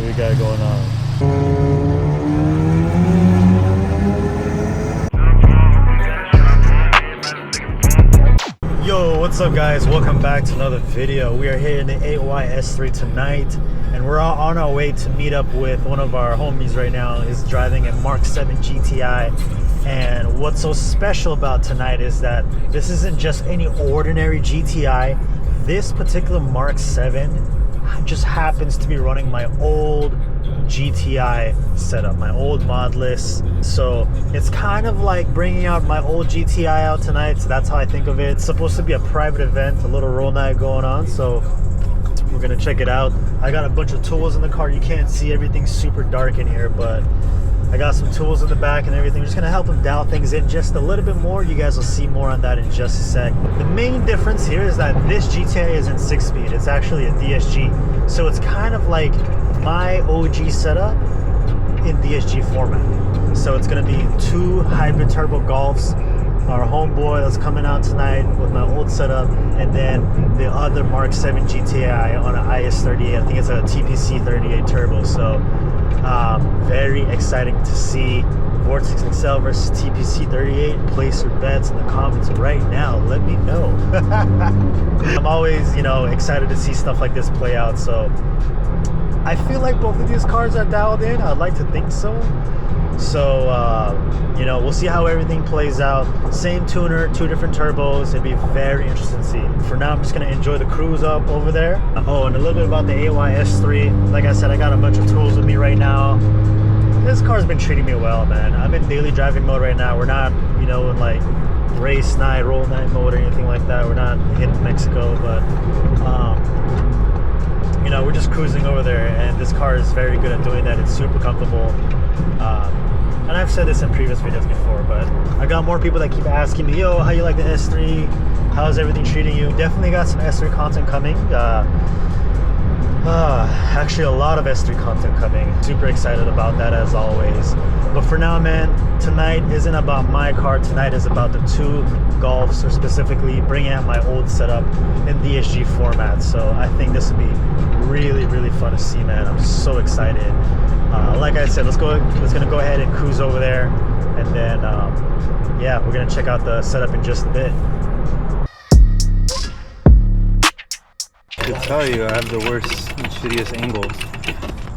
we got going on? Yo, what's up guys? Welcome back to another video. We are here in the A3 tonight, and we're all on our way to meet up with one of our homies right now. He's driving a Mark 7 GTI, and what's so special about tonight is that this isn't just any ordinary GTI. This particular Mark 7 just happens to be running my old GTI setup, my old modless. So it's kind of like bringing out my old GTI out tonight. So that's how I think of it. It's supposed to be a private event, a little roll night going on. So we're gonna check it out. I got a bunch of tools in the car. You can't see, everything's super dark in here, but I got some tools in the back and everything. We're just gonna help them dial things in just a little bit more. You guys will see more on that in just a sec. The main difference here is that this GTI isn't 6-speed. It's actually a DSG. So it's kind of like my OG setup in DSG format. So it's gonna be 2 hybrid turbo Golfs, our homeboy that's coming out tonight with my old setup, and then the other Mark 7 GTI on an IS38. I think it's a TPC 38 turbo. So very exciting to see Vortex XL versus TPC 38. Place your bets in the comments right now. Let me know. I'm always, you know, excited to see stuff like this play out. So I feel like both of these cars are dialed in. I'd like to think so. So, you know, we'll see how everything plays out. Same tuner, 2 different turbos. It'd be very interesting to see. For now, I'm just going to enjoy the cruise up over there. Oh, and a little bit about the AY-S3. Like I said, I got a bunch of tools with me right now. This car's been treating me well, man. I'm in daily driving mode right now. We're not, you know, in like race night, roll night mode or anything like that. We're not hitting Mexico, but you know, we're just cruising over there, and this car is very good at doing that. It's super comfortable. And I've said this in previous videos before, but I got more people that keep asking me, yo, how you like the S3? How's everything treating you? Definitely got some S3 content coming. Actually a lot of S3 content coming. Super excited about that as always. But for now, man, tonight isn't about my car. Tonight is about the 2 Golfs, or specifically bringing out my old setup in DSG format. So I think this will be really, really fun to see, man. I'm so excited. Like I said, let's gonna go ahead and cruise over there, and then yeah, we're gonna check out the setup in just a bit. I can tell you, I have the worst and shittiest angles.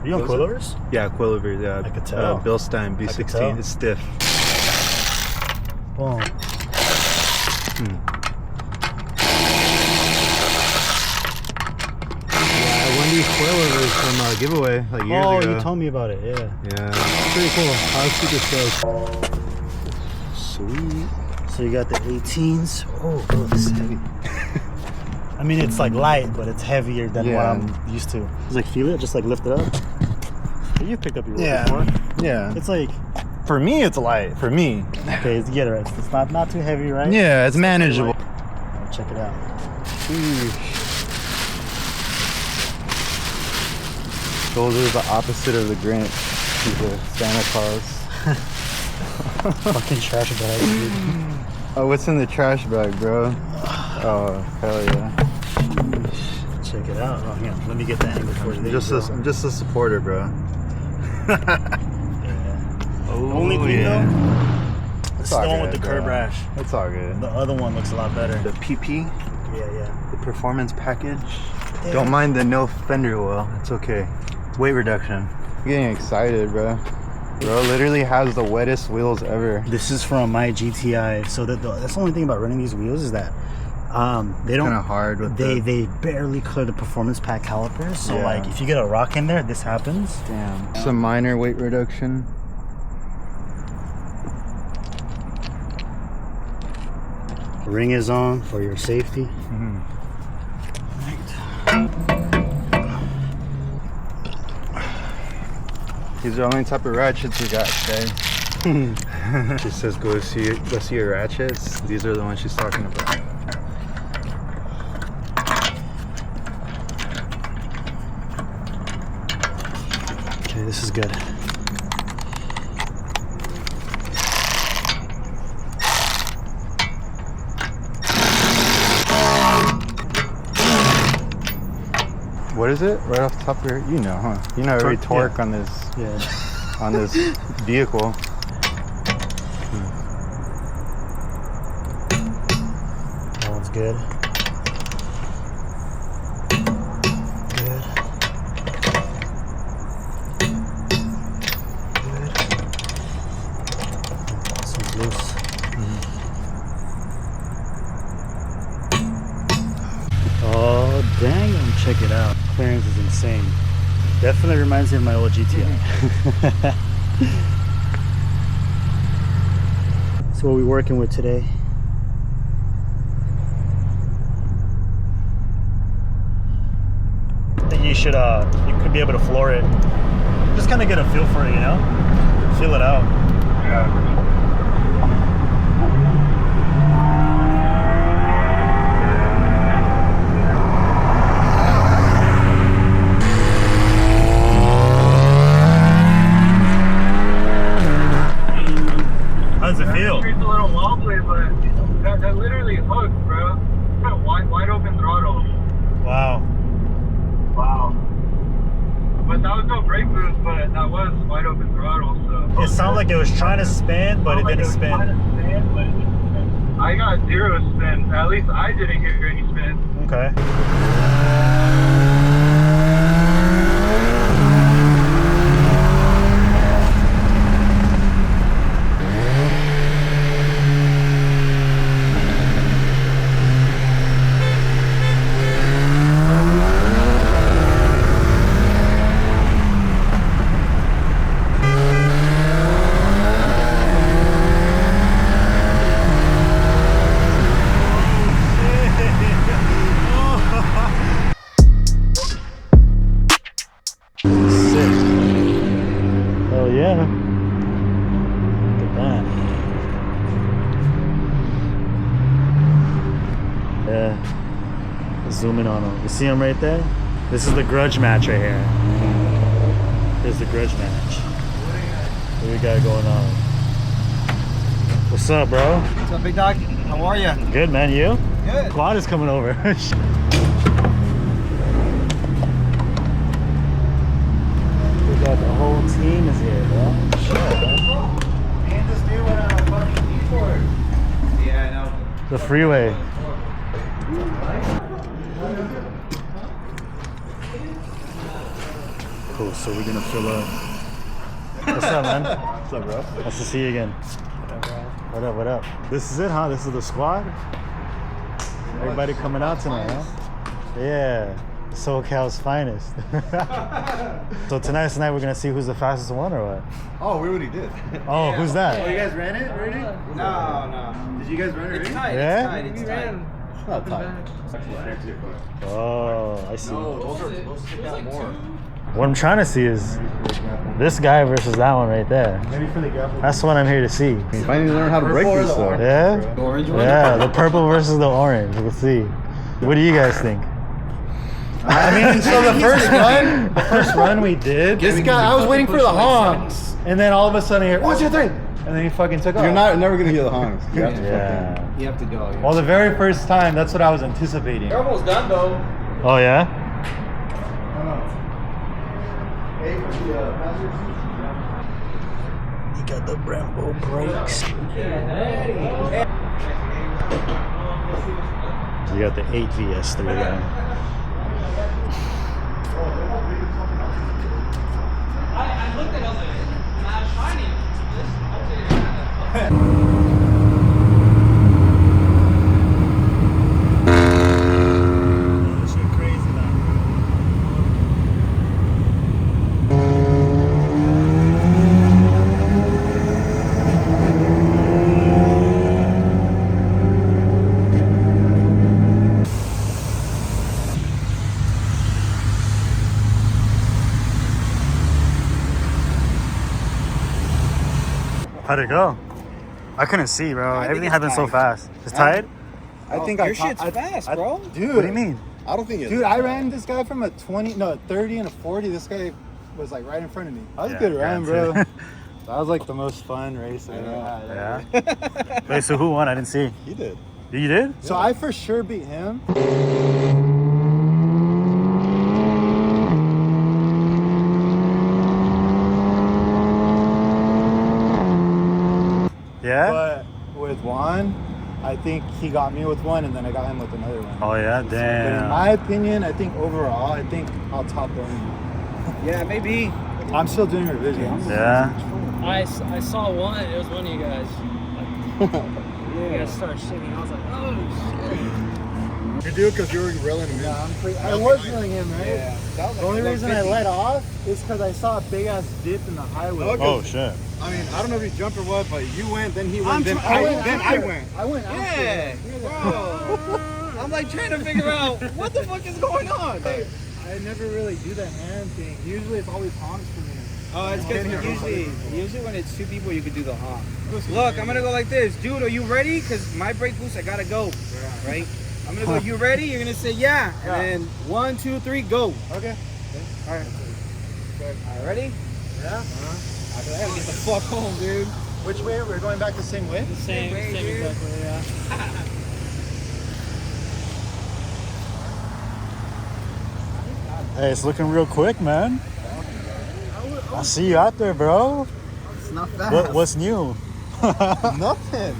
Are you on coilovers? Yeah, coilovers, yeah. I could tell. Bilstein B16, it's stiff. Boom. Yeah, I won these coilovers from a giveaway like years ago. Oh, you told me about it, yeah. Yeah. Pretty cool. I was super stoked. Sweet. So you got the 18s. Oh, this is heavy. I mean, it's like light, but it's heavier than what I'm used to. It's like, feel it, just like lift it up. You picked up your rope before. Yeah. It's like, for me, it's light. For me. okay, let's get it right. It's not too heavy, right? Yeah, it's manageable. Right. Check it out. Those are the opposite of the Grinch. These are Santa Claus. Fucking trash bag, dude. Oh, what's in the trash bag, bro? Oh, hell yeah. Check it out. Oh, yeah. Let me get the angle for you. I'm just a supporter, bro. Yeah. Oh, the only thing though, the stone with the curb bro. rash. It's all good. The other one looks a lot better. The PP, Yeah. the performance package. Yeah. Don't mind the no fender well. It's okay. Weight reduction. I'm getting excited, bro. Bro literally has the wettest wheels ever. This is from my GTI. So that's the only thing about running these wheels is that they don't. Kind of hard with they barely clear the performance pack calipers. So like if you get a rock in there, this happens. Damn. Some minor weight reduction. Ring is on for your safety. These are the only type of ratchets we got today. She says go see your ratchets. These are the ones she's talking about. Okay, this is good. What is it? Right off the top of your, you know, huh? You know every torque on this. Yeah. On this vehicle. That one's good. Good. Good. This one's loose. Oh, dang. Check it out. Clearance is insane. Definitely reminds me of my old GTI. So what are we working with today? I think you should, you could be able to floor it. Just kind of get a feel for it, you know? Feel it out. Yeah. How does it feel? It's a little wobbly, but that literally hooked, bro. Wide open throttle. Wow. Wow. But that was no brake boost, but that was wide open throttle, so. It sounded like it was trying to spin, but it didn't spin. I got 0 spin. At least I didn't hear any spin. Okay. Zoom in on him. You see him right there? This is the grudge match right here. Here's the grudge match. What we got going on? What's up, bro? What's up, big dog? How are you? Good, man. You? Good. Quad is coming over. We got the whole team is here, bro. Shit, bro. And this dude went on a fucking detour. Yeah, I know. The freeway. Cool, so we're gonna fill up. What's up, man? What's up, bro? Nice to see you again. What up, what up? This is it, huh? This is the squad? Everybody coming out tonight, huh? Yeah, SoCal's finest. So tonight's the night we're gonna see who's the fastest one or what? Oh, we already did. Oh, yeah. Who's that? Oh, you guys ran it already? No. Did you guys run it already? It's tight, Yeah? it's tight. It's not tight. Oh, I see. No, those stick out more. What I'm trying to see is this guy versus that one right there. That's what I'm here to see. Finally learn how to break these though. Yeah? The orange one? Yeah, the purple versus the orange. We'll see. What do you guys think? I mean, so the first run we did, This guy, I was waiting for the honks. And then all of a sudden here, 1, 2, 3, and then he fucking took off. you're never gonna hear the honks. You have to Yeah. You have to go. Well, the very first time, that's what I was anticipating. You're almost done, though. Oh yeah? You got the Brembo brakes. You got the 8 VS3 there. I looked at it, I was like, nah, shiny. How'd it go? I couldn't see, bro. Everything happened so fast. It's tight? I think Your shit's fast, bro. Dude, What do you mean? I don't think it's. Dude, I ran this guy from a 30 and a 40. This guy was like right in front of me. That was a good run, bro. That was like the most fun race I ever had. Yeah. Wait, so who won? I didn't see. He did. You did? So I for sure beat him. one. I think he got me with one, and then I got him with another one. Oh yeah, But in damn. my opinion, I think overall, I think I'll top the one. Yeah, maybe. I'm still doing revisions. Yeah. I saw one. It was one of you guys. You guys started shaking. I was like, oh shit. You do because you were reeling him in. Yeah, I was reeling him, right? Yeah. That was The only reason I let off is because I saw a big ass dip in the highway. Okay. Oh shit. I mean, I don't know if you jumped or what, but you went, then he went, I'm then tr- I I went. went Then I after. went. I went after. Yeah, bro. I'm like trying to figure out what the fuck is going on. Like, I never really do that hand thing. Usually it's always honks for me. oh, it's because usually when it's two people, you can do the honk. Look, I'm gonna go like this, dude. Are you ready? Cause my brake boost, I gotta go. Right? I'm gonna go. You ready? You're gonna say yeah, and then 1, 2, 3, go. Okay. All right. All right, ready? Yeah. I gotta get the fuck home, dude. Which way? We're going back the same way? Same exactly, yeah. Hey, it's looking real quick, man. I see you out there, bro. It's not bad. What's new? Nothing.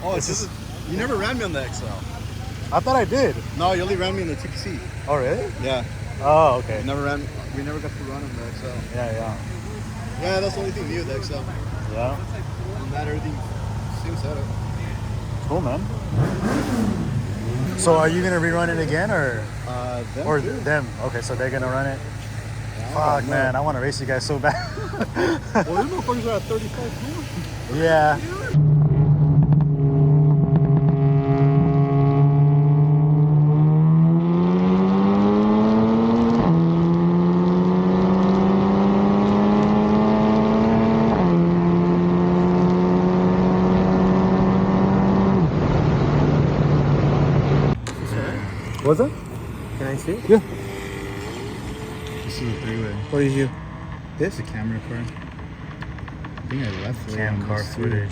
Oh, it's just, you never ran me on the XL. I thought I did. No, you only ran me in the TPC. Oh really? Yeah. Oh okay. We never got to run on the XL. Yeah. Yeah, that's the only thing new, the XL. Yeah. And that everything, same setup. Cool, man. So are you gonna rerun it again, or Them or too. them? Okay, so they're gonna run it. Yeah, Fuck, no. man, I want to race you guys so bad. Well, these motherfuckers are at 35 too. Yeah. What's that? Can I see? Yeah. This is a three-way. What did you? This is a camera car. I think I left Cam car footage.